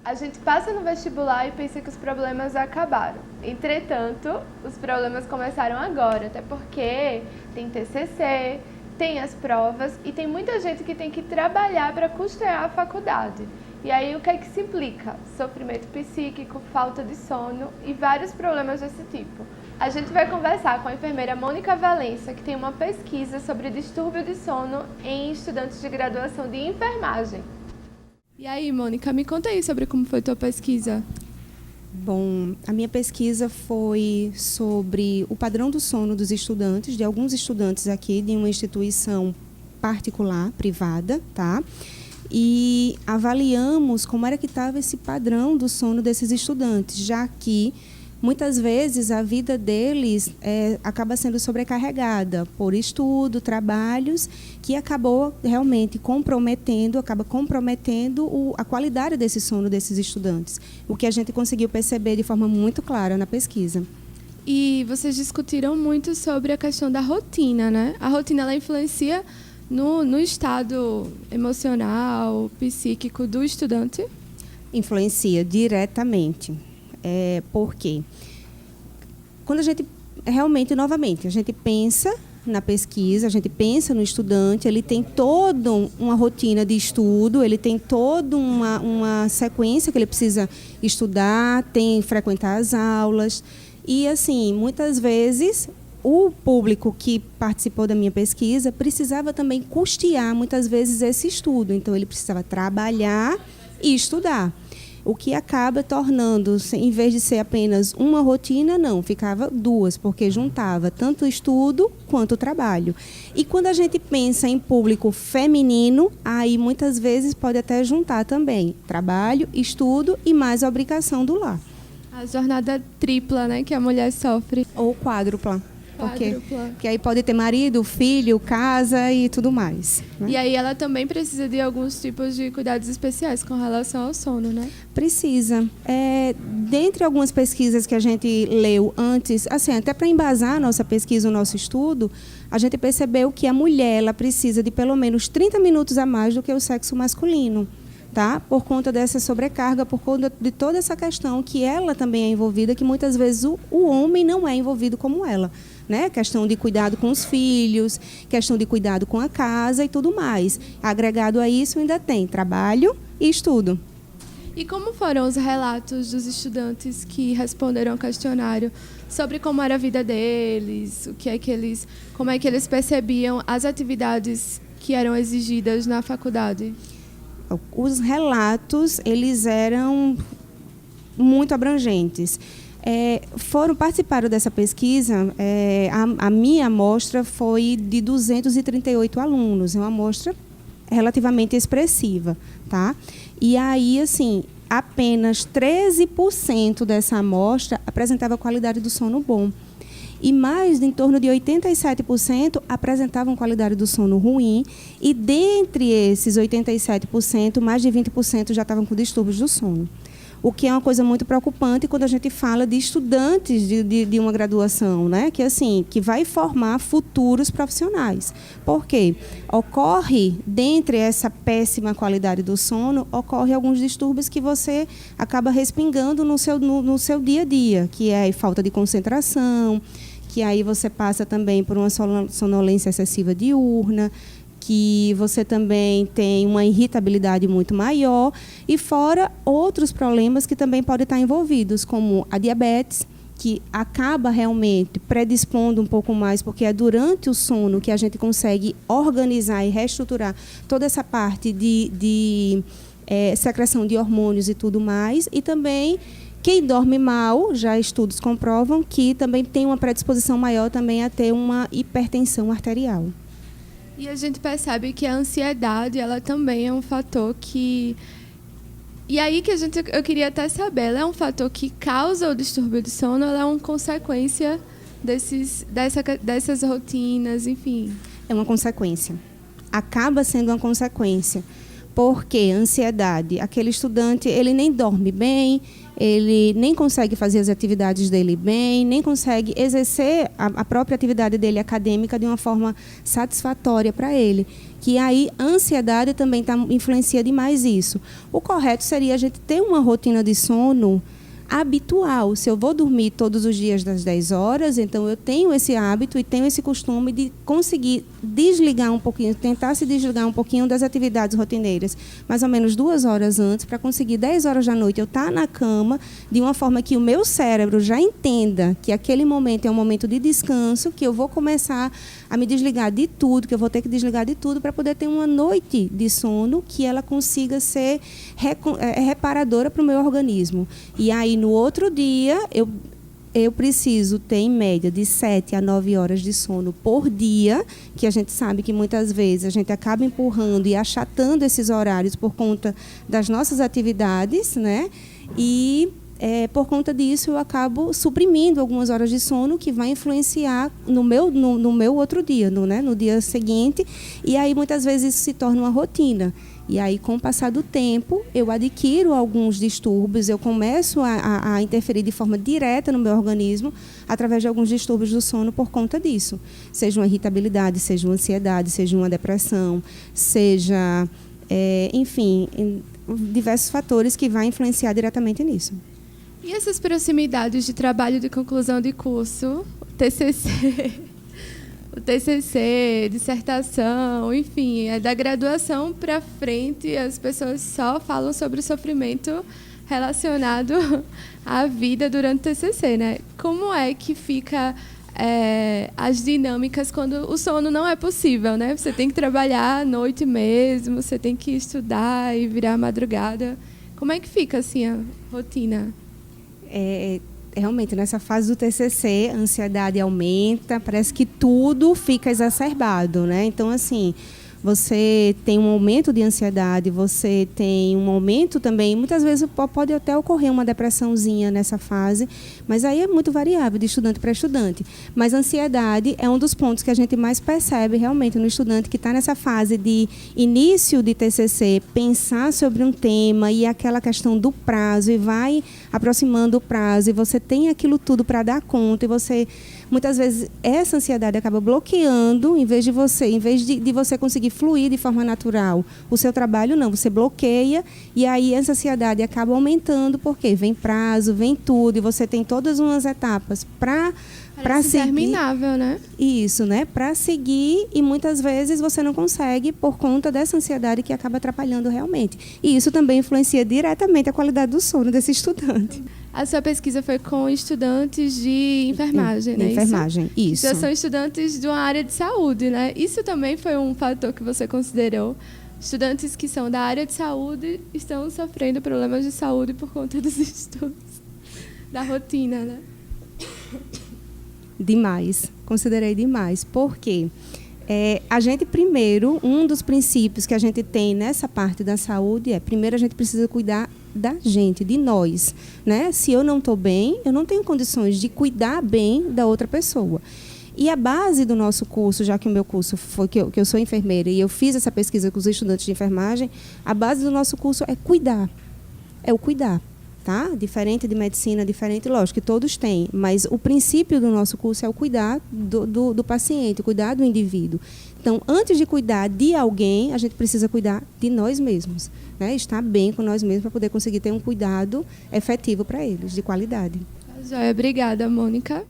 A gente passa no vestibular e pensa que os problemas acabaram. Entretanto, os problemas começaram agora, até porque tem TCC, tem as provas e tem muita gente que tem que trabalhar para custear a faculdade. E aí o que é que se implica? Sofrimento psíquico, falta de sono e vários problemas desse tipo. A gente vai conversar com a enfermeira Mônica Valença, que tem uma pesquisa sobre distúrbio de sono em estudantes de graduação de enfermagem. E aí, Mônica, me conta aí sobre como foi tua pesquisa. Bom, a minha pesquisa foi sobre o padrão do sono dos estudantes, de alguns estudantes aqui de uma instituição particular, privada, tá? E avaliamos como era que estava esse padrão do sono desses estudantes, já que muitas vezes a vida deles acaba sendo sobrecarregada por estudo, trabalhos, que acabou realmente comprometendo a qualidade desse sono desses estudantes, o que a gente conseguiu perceber de forma muito clara na pesquisa. E vocês discutiram muito sobre a questão da rotina, né? A rotina, ela influencia no estado emocional, psíquico do estudante? Influencia diretamente. Porque quando a gente realmente, novamente, a gente pensa na pesquisa, a gente pensa no estudante, ele tem toda uma rotina de estudo, ele tem toda uma sequência que ele precisa estudar, tem que frequentar as aulas. E, assim, muitas vezes, o público que participou da minha pesquisa precisava também custear, muitas vezes, esse estudo. Então, ele precisava trabalhar e estudar. O que acaba tornando, em vez de ser apenas uma rotina, não, ficava duas, porque juntava tanto o estudo quanto o trabalho. E quando a gente pensa em público feminino, aí muitas vezes pode até juntar também trabalho, estudo e mais a obrigação do lar. A jornada tripla, né, que a mulher sofre. Ou quádrupla. Porque aí pode ter marido, filho, casa e tudo mais. Né? E aí ela também precisa de alguns tipos de cuidados especiais com relação ao sono, né? Precisa. Dentre algumas pesquisas que a gente leu antes, assim, até para embasar a nossa pesquisa, o nosso estudo, a gente percebeu que a mulher ela precisa de pelo menos 30 minutos a mais do que o sexo masculino. Tá? Por conta dessa sobrecarga, por conta de toda essa questão que ela também é envolvida, que muitas vezes o homem não é envolvido como ela. Né? Questão de cuidado com os filhos, questão de cuidado com a casa e tudo mais. Agregado a isso, ainda tem trabalho e estudo. E como foram os relatos dos estudantes que responderam ao questionário sobre como era a vida deles, como é que eles percebiam as atividades que eram exigidas na faculdade? Os relatos, eles eram muito abrangentes. Participaram dessa pesquisa, a minha amostra foi de 238 alunos, é uma amostra relativamente expressiva, tá? E aí, assim, apenas 13% dessa amostra apresentava qualidade do sono bom. E mais em torno de 87% apresentavam qualidade do sono ruim, e dentre esses 87%, mais de 20% já estavam com distúrbios do sono. O que é uma coisa muito preocupante quando a gente fala de estudantes de uma graduação, né? Que vai formar futuros profissionais. Por quê? Dentre essa péssima qualidade do sono, ocorre alguns distúrbios que você acaba respingando no seu dia a dia, que é a falta de concentração, que aí você passa também por uma sonolência excessiva diurna, que você também tem uma irritabilidade muito maior, e fora outros problemas que também podem estar envolvidos, como a diabetes, que acaba realmente predispondo um pouco mais, porque é durante o sono que a gente consegue organizar e reestruturar toda essa parte de secreção de hormônios e tudo mais, e também quem dorme mal, já estudos comprovam que também tem uma predisposição maior também a ter uma hipertensão arterial. E a gente percebe que a ansiedade, ela também é um fator que... E aí que eu queria até saber, ela é um fator que causa o distúrbio de sono, ou ela é uma consequência dessas rotinas, enfim? É uma consequência. Acaba sendo uma consequência. Porque a ansiedade, aquele estudante, ele nem dorme bem, ele nem consegue fazer as atividades dele bem, nem consegue exercer a própria atividade dele acadêmica de uma forma satisfatória para ele. Que aí a ansiedade também influencia demais isso. O correto seria a gente ter uma rotina de sono habitual. Se eu vou dormir todos os dias das 10 horas, então eu tenho esse hábito e tenho esse costume de conseguir desligar um pouquinho, tentar se desligar um pouquinho das atividades rotineiras, mais ou menos 2 horas antes, para conseguir 10 horas da noite eu estar na cama, de uma forma que o meu cérebro já entenda que aquele momento é um momento de descanso, que eu vou começar a me desligar de tudo, que eu vou ter que desligar de tudo para poder ter uma noite de sono que ela consiga ser reparadora para o meu organismo. E aí, no outro dia, eu preciso ter, em média, de 7 a 9 horas de sono por dia, que a gente sabe que muitas vezes a gente acaba empurrando e achatando esses horários por conta das nossas atividades, né? E por conta disso eu acabo suprimindo algumas horas de sono que vai influenciar no meu outro dia, no dia seguinte, e aí muitas vezes isso se torna uma rotina. E aí, com o passar do tempo, eu adquiro alguns distúrbios, eu começo a interferir de forma direta no meu organismo através de alguns distúrbios do sono por conta disso. Seja uma irritabilidade, seja uma ansiedade, seja uma depressão, seja, enfim, diversos fatores que vão influenciar diretamente nisso. E essas proximidades de trabalho de conclusão de curso, o TCC, dissertação, enfim, da graduação para frente, as pessoas só falam sobre o sofrimento relacionado à vida durante o TCC, né? Como é que fica as dinâmicas quando o sono não é possível, né? Você tem que trabalhar à noite mesmo, você tem que estudar e virar madrugada. Como é que fica assim a rotina? Realmente, nessa fase do TCC, a ansiedade aumenta, parece que tudo fica exacerbado, né? Então, assim, você tem um aumento de ansiedade, você tem um aumento também, muitas vezes pode até ocorrer uma depressãozinha nessa fase, mas aí é muito variável de estudante para estudante. Mas a ansiedade é um dos pontos que a gente mais percebe realmente no estudante que está nessa fase de início de TCC, pensar sobre um tema e aquela questão do prazo, e vai aproximando o prazo, e você tem aquilo tudo para dar conta, e você, muitas vezes, essa ansiedade acaba bloqueando, em vez de você conseguir fluir de forma natural o seu trabalho, não, você bloqueia, e aí essa ansiedade acaba aumentando, porque vem prazo, vem tudo, e você tem todas umas etapas para seguir. Interminável, né? Isso, né? Para seguir, e muitas vezes você não consegue por conta dessa ansiedade que acaba atrapalhando realmente. E isso também influencia diretamente a qualidade do sono desse estudante. A sua pesquisa foi com estudantes de enfermagem, né? Enfermagem, isso. Então, são estudantes de uma área de saúde, né? Isso também foi um fator que você considerou? Estudantes que são da área de saúde estão sofrendo problemas de saúde por conta dos estudos, da rotina, né? Demais, considerei demais. Por quê? A gente, primeiro, um dos princípios que a gente tem nessa parte da saúde primeiro, a gente precisa cuidar da gente, de nós, né? Se eu não estou bem, eu não tenho condições de cuidar bem da outra pessoa. E a base do nosso curso, já que o meu curso foi que eu sou enfermeira e eu fiz essa pesquisa com os estudantes de enfermagem, a base do nosso curso é cuidar. É o cuidar. Tá? Diferente de medicina, diferente, lógico, que todos têm, mas o princípio do nosso curso é o cuidar do paciente, cuidar do indivíduo. Então, antes de cuidar de alguém, a gente precisa cuidar de nós mesmos, né? Estar bem com nós mesmos para poder conseguir ter um cuidado efetivo para eles, de qualidade. Joia, obrigada, Mônica.